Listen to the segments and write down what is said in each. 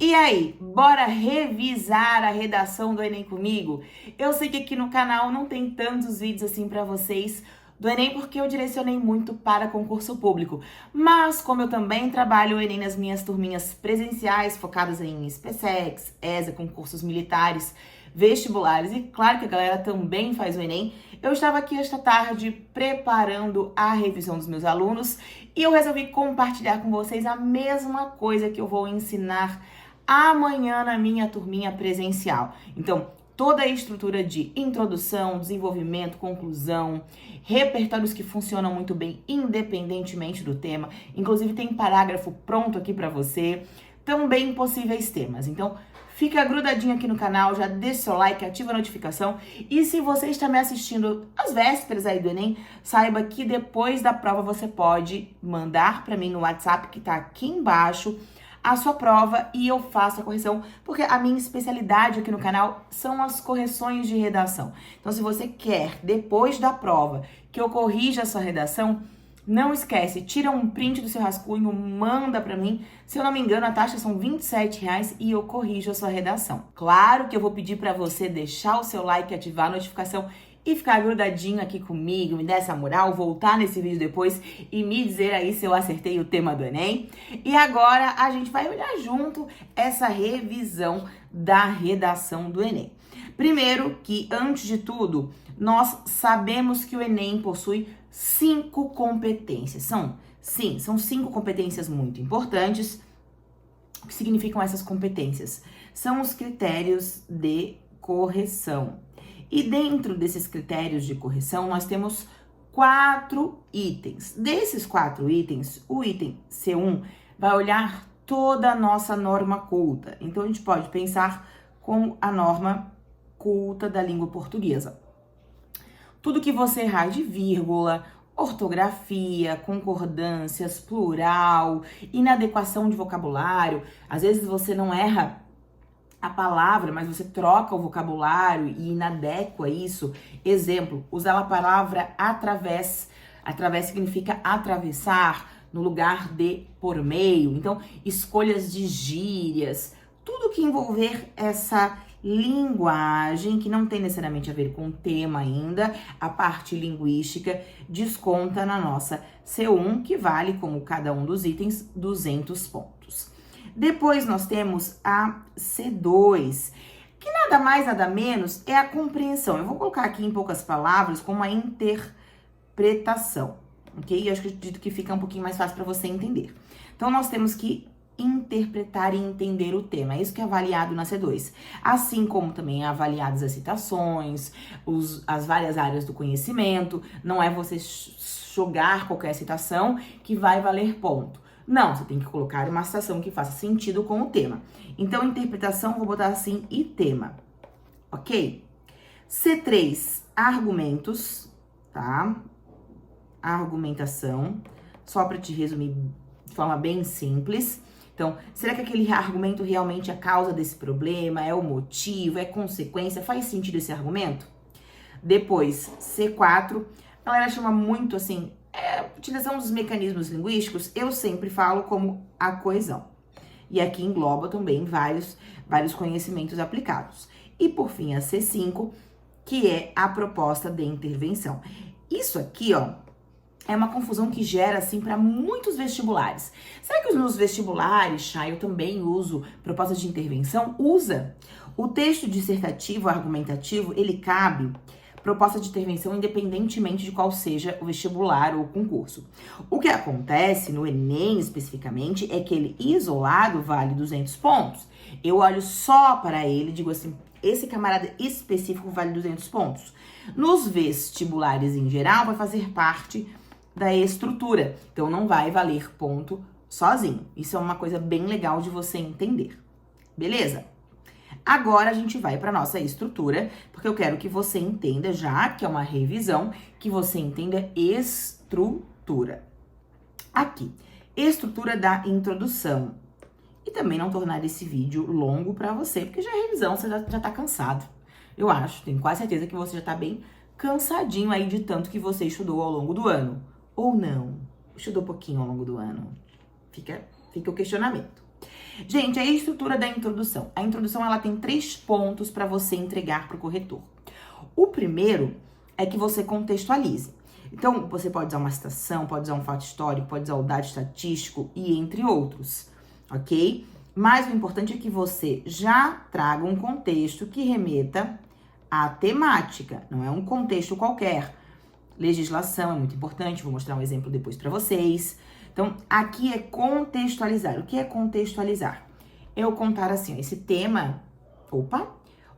E aí, bora revisar a redação do Enem comigo? Eu sei que aqui no canal não tem tantos vídeos assim pra vocês do Enem porque eu direcionei muito para concurso público. Mas como eu também trabalho o Enem nas minhas turminhas presenciais, focadas em SPSEC, ESA, concursos militares, vestibulares e claro que a galera também faz o Enem, eu estava aqui esta tarde preparando a revisão dos meus alunos e eu resolvi compartilhar com vocês a mesma coisa que eu vou ensinar amanhã na minha turminha presencial. Então, toda a estrutura de introdução, desenvolvimento, conclusão, repertórios que funcionam muito bem independentemente do tema. Inclusive tem parágrafo pronto aqui para você. Também possíveis temas. Então, fica grudadinho aqui no canal, já deixa seu like, ativa a notificação. E se você está me assistindo às vésperas aí do Enem, saiba que depois da prova você pode mandar para mim no WhatsApp que tá aqui embaixo a sua prova e eu faço a correção, porque a minha especialidade aqui no canal são as correções de redação. Então, se você quer, depois da prova, que eu corrija a sua redação, não esquece, tira um print do seu rascunho, manda pra mim. Se eu não me engano, a taxa são R$27 e eu corrijo a sua redação. Claro que eu vou pedir pra você deixar o seu like, ativar a notificação e ficar grudadinho aqui comigo, me dar essa moral, voltar nesse vídeo depois e me dizer aí se eu acertei o tema do Enem. E agora a gente vai olhar junto essa revisão da redação do Enem. Primeiro que, antes de tudo, nós sabemos que o Enem possui 5 competências. São 5 competências muito importantes. O que significam essas competências? São os critérios de correção. E dentro desses critérios de correção, nós temos 4 itens. Desses 4 itens, o item C1 vai olhar toda a nossa norma culta. Então, a gente pode pensar com a norma culta da língua portuguesa. Tudo que você errar de vírgula, ortografia, concordâncias, plural, inadequação de vocabulário. Às vezes você não erra a palavra, mas você troca o vocabulário e inadequa isso. Exemplo, usar a palavra através. Através significa atravessar no lugar de por meio. Então, escolhas de gírias, tudo que envolver essa linguagem, que não tem necessariamente a ver com o tema ainda, a parte linguística desconta na nossa C1, que vale, como cada um dos itens, 200 pontos. Depois nós temos a C2, que nada mais, nada menos é a compreensão. Eu vou colocar aqui em poucas palavras como a interpretação, ok? Eu acredito que fica um pouquinho mais fácil para você entender. Então, nós temos que interpretar e entender o tema. É isso que é avaliado na C2. Assim como também é avaliadas as citações, as várias áreas do conhecimento. Não é você jogar qualquer citação que vai valer ponto. Não, você tem que colocar uma citação que faça sentido com o tema. Então, interpretação, vou botar assim, e tema. Ok? C3, argumentos, tá? Argumentação. Só para te resumir de forma bem simples. Então, será que aquele argumento realmente é a causa desse problema? É o motivo? É consequência? Faz sentido esse argumento? Depois, C4, a galera chama muito assim, utilização dos mecanismos linguísticos, eu sempre falo como a coesão. E aqui engloba também vários conhecimentos aplicados. E por fim, a C5, que é a proposta de intervenção. Isso aqui, ó, é uma confusão que gera, assim, para muitos vestibulares. Será que os meus vestibulares, Chay, eu também uso proposta de intervenção? Usa. O texto dissertativo, argumentativo, ele cabe proposta de intervenção independentemente de qual seja o vestibular ou o concurso. O que acontece no Enem especificamente é que ele isolado vale 200 pontos. Eu olho só para ele e digo assim, esse camarada específico vale 200 pontos. Nos vestibulares em geral vai fazer parte da estrutura, então não vai valer ponto sozinho. Isso é uma coisa bem legal de você entender. Beleza? Agora a gente vai para nossa estrutura, porque eu quero que você entenda, já que é uma revisão, que você entenda estrutura. Aqui, estrutura da introdução. E também não tornar esse vídeo longo para você, porque já é revisão, você já tá cansado. Eu acho, tenho quase certeza que você já tá bem cansadinho aí de tanto que você estudou ao longo do ano. Ou não, estudou pouquinho ao longo do ano. Fica o questionamento. Gente, a estrutura da introdução. A introdução, ela tem 3 pontos para você entregar para o corretor. O primeiro é que você contextualize. Então, você pode usar uma citação, pode usar um fato histórico, pode usar o dado estatístico e entre outros, ok? Mas o importante é que você já traga um contexto que remeta à temática, não é um contexto qualquer. Legislação é muito importante, vou mostrar um exemplo depois para vocês. Então, aqui é contextualizar. O que é contextualizar? Eu contar assim, ó, esse tema,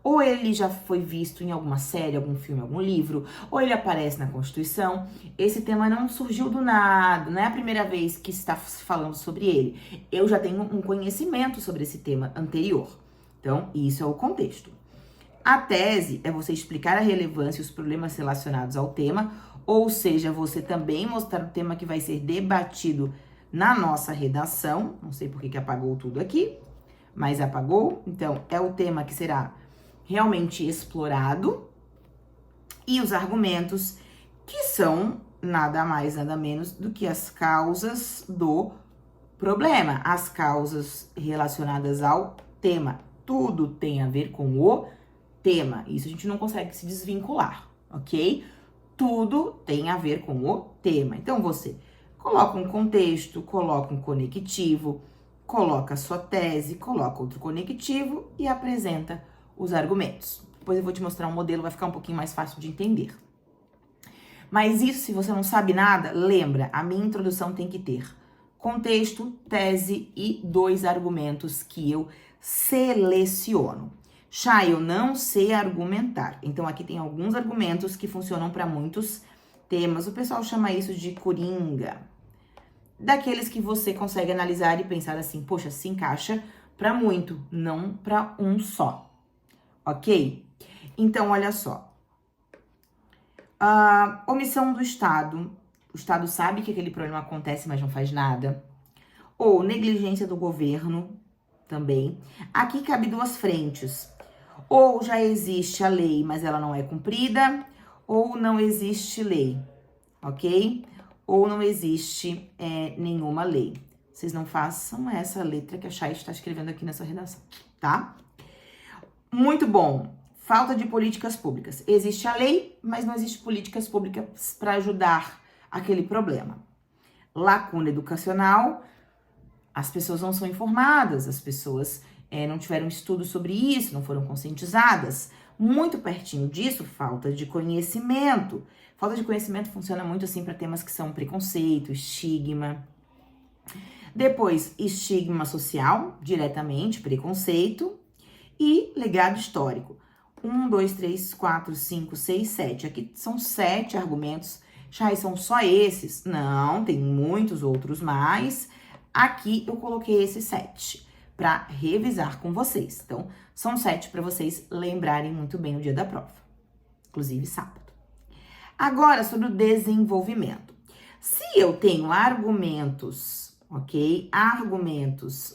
ou ele já foi visto em alguma série, algum filme, algum livro, ou ele aparece na Constituição. Esse tema não surgiu do nada, não é a primeira vez que está falando sobre ele. Eu já tenho um conhecimento sobre esse tema anterior. Então, isso é o contexto. A tese é você explicar a relevância e os problemas relacionados ao tema, ou seja, você também mostrar o tema que vai ser debatido na nossa redação. Não sei por que apagou tudo aqui, mas apagou. Então, é o tema que será realmente explorado e os argumentos que são nada mais, nada menos do que as causas do problema, as causas relacionadas ao tema. Tudo tem a ver com o tema. Isso a gente não consegue se desvincular, ok? Tudo tem a ver com o tema. Então, você coloca um contexto, coloca um conectivo, coloca a sua tese, coloca outro conectivo e apresenta os argumentos. Depois eu vou te mostrar um modelo, vai ficar um pouquinho mais fácil de entender. Mas isso, se você não sabe nada, lembra, a minha introdução tem que ter contexto, tese e 2 argumentos que eu seleciono. Chay, eu não sei argumentar. Então, aqui tem alguns argumentos que funcionam para muitos temas. O pessoal chama isso de coringa. Daqueles que você consegue analisar e pensar assim, poxa, se encaixa para muito, não para um só. Ok? Então, olha só. Omissão do Estado. O Estado sabe que aquele problema acontece, mas não faz nada. Ou negligência do governo, também. Aqui cabe 2 frentes. Ou já existe a lei, mas ela não é cumprida, ou não existe lei, ok? Ou não existe nenhuma lei. Vocês não façam essa letra que a Chay está escrevendo aqui nessa redação, tá? Muito bom. Falta de políticas públicas. Existe a lei, mas não existe políticas públicas para ajudar aquele problema. Lacuna educacional. As pessoas não são informadas, as pessoas não tiveram estudo sobre isso, não foram conscientizadas. Muito pertinho disso, falta de conhecimento. Falta de conhecimento funciona muito assim para temas que são preconceito, estigma. Depois, estigma social, diretamente, preconceito. E legado histórico. 1, 2, 3, 4, 5, 6, 7. Aqui são 7 argumentos. Já são só esses? Não, tem muitos outros mais. Aqui eu coloquei esses 7 para revisar com vocês. Então, são 7 para vocês lembrarem muito bem no dia da prova, inclusive sábado. Agora, sobre o desenvolvimento. Se eu tenho argumentos, ok? Argumentos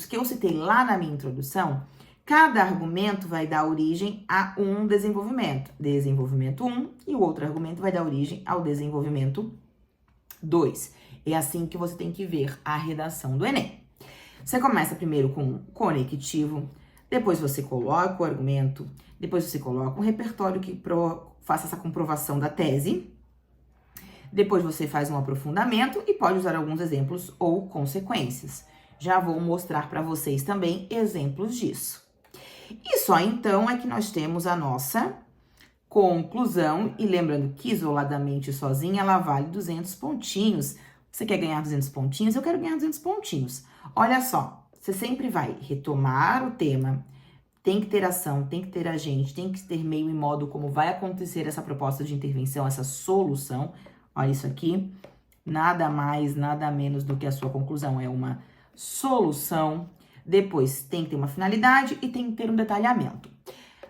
que eu citei lá na minha introdução, cada argumento vai dar origem a um desenvolvimento. Desenvolvimento 1 e o outro argumento vai dar origem ao desenvolvimento 2. É assim que você tem que ver a redação do Enem. Você começa primeiro com um conectivo, depois você coloca o argumento, depois você coloca um repertório que faça essa comprovação da tese, depois você faz um aprofundamento e pode usar alguns exemplos ou consequências. Já vou mostrar para vocês também exemplos disso. E só então é que nós temos a nossa conclusão, e lembrando que isoladamente sozinha ela vale 200 pontinhos. Você quer ganhar 200 pontinhos? Eu quero ganhar 200 pontinhos. Olha só, você sempre vai retomar o tema, tem que ter ação, tem que ter agente, tem que ter meio e modo como vai acontecer essa proposta de intervenção, essa solução. Olha isso aqui, nada mais, nada menos do que a sua conclusão, é uma solução. Depois tem que ter uma finalidade e tem que ter um detalhamento.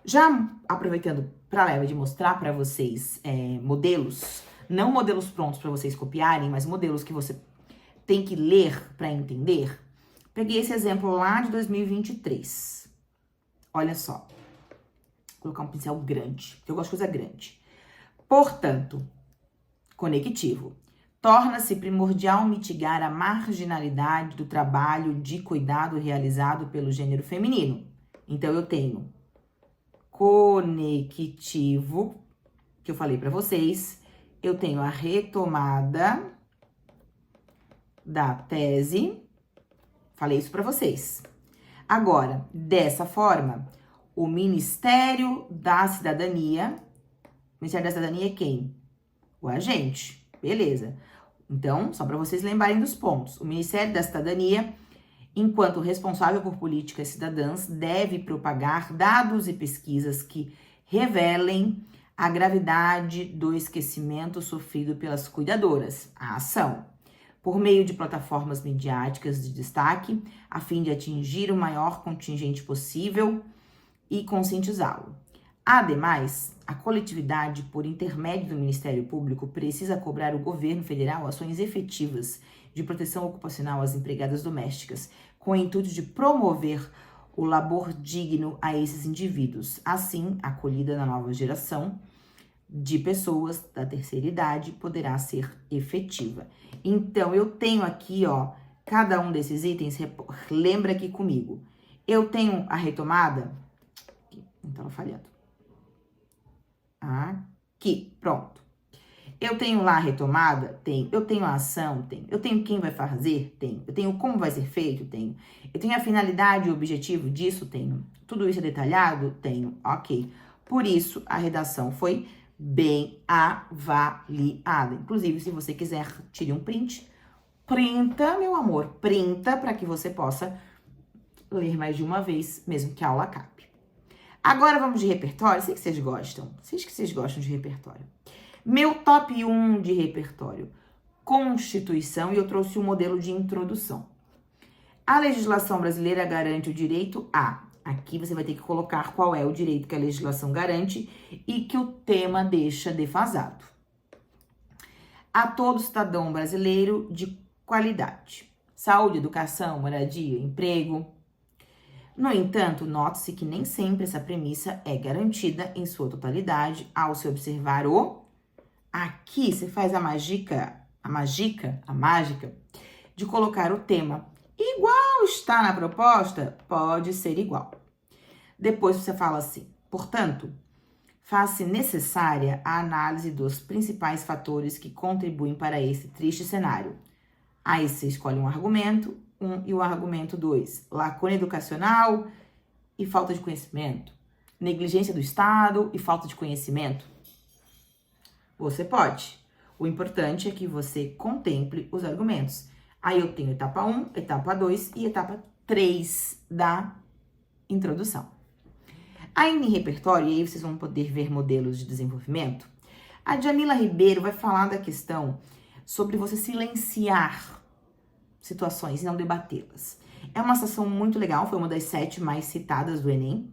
Já aproveitando para a leva de mostrar para vocês modelos, não modelos prontos para vocês copiarem, mas modelos que você tem que ler para entender, peguei esse exemplo lá de 2023. Olha só, vou colocar um pincel grande, porque eu gosto de coisa grande. Portanto, conectivo. torna-se primordial mitigar a marginalidade do trabalho de cuidado realizado pelo gênero feminino. Então, eu tenho conectivo, que eu falei para vocês, eu tenho a retomada da tese, falei isso para vocês. Agora, dessa forma, o Ministério da Cidadania é quem? O agente, beleza. Então, só para vocês lembrarem dos pontos. O Ministério da Cidadania, enquanto responsável por políticas cidadãs, deve propagar dados e pesquisas que revelem a gravidade do esquecimento sofrido pelas cuidadoras, a ação, por meio de plataformas midiáticas de destaque, a fim de atingir o maior contingente possível e conscientizá-lo. Ademais, a coletividade, por intermédio do Ministério Público, precisa cobrar o governo federal ações efetivas de proteção ocupacional às empregadas domésticas, com o intuito de promover o labor digno a esses indivíduos. Assim, a acolhida da nova geração de pessoas da terceira idade poderá ser efetiva. Então, eu tenho aqui, ó, cada um desses itens, lembra aqui comigo. Eu tenho a retomada, não estava falhando. Aqui, pronto. Eu tenho lá a retomada? Tenho. Eu tenho a ação? Tenho. Eu tenho quem vai fazer? Tenho. Eu tenho como vai ser feito? Tenho. Eu tenho a finalidade e o objetivo disso? Tenho. Tudo isso é detalhado? Tenho. Ok. Por isso, a redação foi bem avaliada. Inclusive, se você quiser, tire um print. Printa, meu amor. Printa para que você possa ler mais de uma vez, mesmo que a aula acabe. Agora vamos de repertório. Sei que vocês gostam. Sei que vocês gostam de repertório. Meu top 1 de repertório. Constituição, e eu trouxe um modelo de introdução. A legislação brasileira garante o direito a... Aqui você vai ter que colocar qual é o direito que a legislação garante e que o tema deixa defasado. A todo cidadão brasileiro de qualidade. Saúde, educação, moradia, emprego. No entanto, note-se que nem sempre essa premissa é garantida em sua totalidade ao se observar o... Aqui você faz a mágica de colocar o tema igual está na proposta, pode ser igual. Depois você fala assim, portanto, faz-se necessária a análise dos principais fatores que contribuem para esse triste cenário. Aí você escolhe um argumento, e o argumento 2, lacuna educacional e falta de conhecimento, negligência do Estado e falta de conhecimento. Você pode. O importante é que você contemple os argumentos. Aí eu tenho etapa 1, etapa 2 e etapa 3 da introdução. Ainda em repertório, e aí vocês vão poder ver modelos de desenvolvimento, a Djamila Ribeiro vai falar da questão sobre você silenciar situações e não debatê-las. É uma sessão muito legal, foi uma das 7 mais citadas do Enem.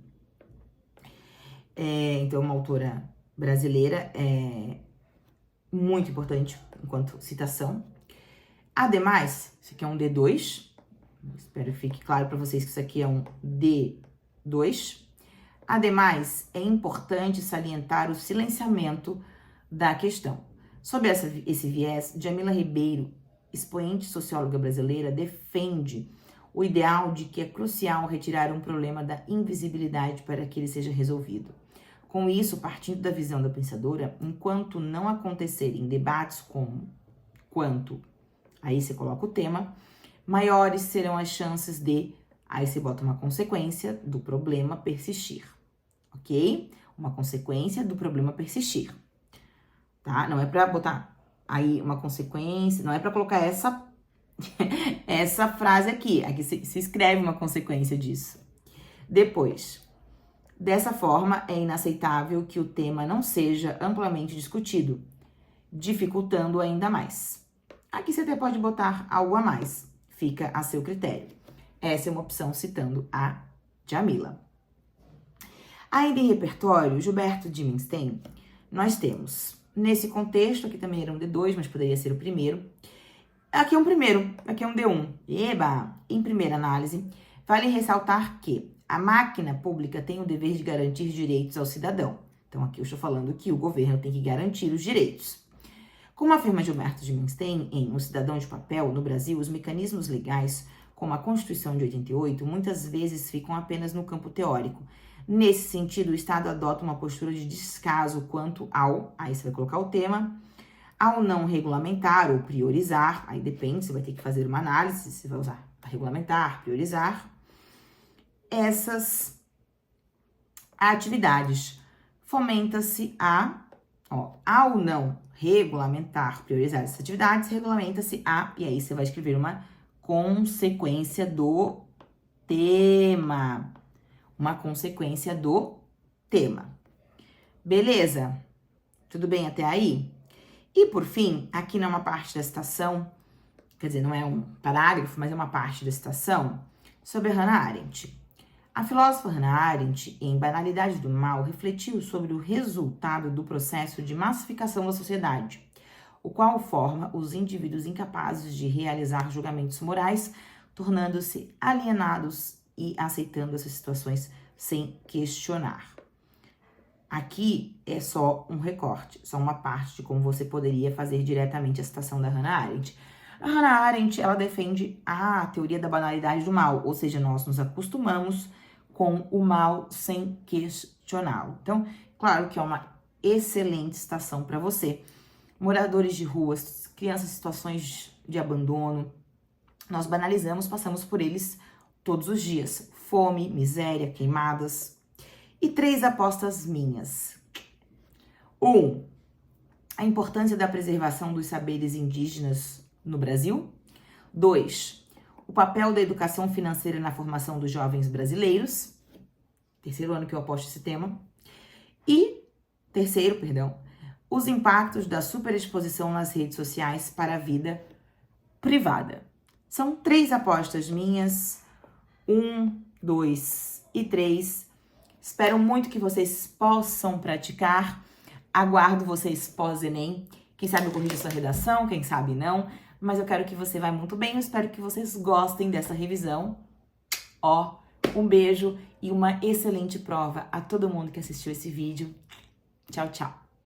Então, uma autora brasileira, muito importante enquanto citação. Ademais, isso aqui é um D2, espero que fique claro para vocês que isso aqui é um D2. Ademais, é importante salientar o silenciamento da questão. Sob esse viés, Djamila Ribeiro, expoente socióloga brasileira, defende o ideal de que é crucial retirar um problema da invisibilidade para que ele seja resolvido. Com isso, partindo da visão da pensadora, enquanto não acontecerem debates quanto, aí você coloca o tema, maiores serão as chances de, aí você bota uma consequência do problema persistir, ok? Uma consequência do problema persistir, tá? Não é para botar aí uma consequência, não é para colocar essa frase aqui se escreve uma consequência disso. Depois, dessa forma, é inaceitável que o tema não seja amplamente discutido, dificultando ainda mais. Aqui você até pode botar algo a mais, fica a seu critério. Essa é uma opção citando a Djamila. Ainda em repertório, Gilberto Dimenstein, nós temos, nesse contexto, aqui também era um D2, mas poderia ser o primeiro. Aqui é um primeiro, aqui é um D1. Eba! Em primeira análise, vale ressaltar que a máquina pública tem o dever de garantir direitos ao cidadão. Então, aqui eu estou falando que o governo tem que garantir os direitos. Como afirma Gilberto Gimenstein em O Cidadão de Papel, no Brasil, os mecanismos legais, como a Constituição de 88, muitas vezes ficam apenas no campo teórico. Nesse sentido, o Estado adota uma postura de descaso quanto ao, aí você vai colocar o tema, ao não regulamentar ou priorizar, aí depende, você vai ter que fazer uma análise, você vai usar regulamentar, priorizar, essas atividades. Fomenta-se ao não regulamentar, priorizar essas atividades, regulamenta-se e aí você vai escrever uma consequência do tema. Uma consequência do tema. Beleza? Tudo bem até aí? E por fim, aqui não é uma parte da citação, quer dizer, não é um parágrafo, mas é uma parte da citação sobre Hannah Arendt. A filósofa Hannah Arendt, em Banalidade do Mal, refletiu sobre o resultado do processo de massificação da sociedade, o qual forma os indivíduos incapazes de realizar julgamentos morais, tornando-se alienados e aceitando essas situações sem questionar. Aqui é só um recorte, só uma parte de como você poderia fazer diretamente a citação da Hannah Arendt. A Hannah Arendt, ela defende a teoria da banalidade do mal, ou seja, nós nos acostumamos com o mal sem questioná-lo. Então, claro que é uma excelente citação para você. Moradores de ruas, crianças em situações de abandono, nós banalizamos, passamos por eles todos os dias. Fome, miséria, queimadas. E 3 apostas minhas. 1. A importância da preservação dos saberes indígenas no Brasil. 2. O papel da educação financeira na formação dos jovens brasileiros. Terceiro ano que eu aposto esse tema. E, os impactos da superexposição nas redes sociais para a vida privada. São 3 apostas minhas. 1, 2 e 3. Espero muito que vocês possam praticar. Aguardo vocês pós-ENEM. Quem sabe eu corrijo sua redação, quem sabe não. Mas eu quero que você vá muito bem. Eu espero que vocês gostem dessa revisão. Um beijo e uma excelente prova a todo mundo que assistiu esse vídeo. Tchau, tchau.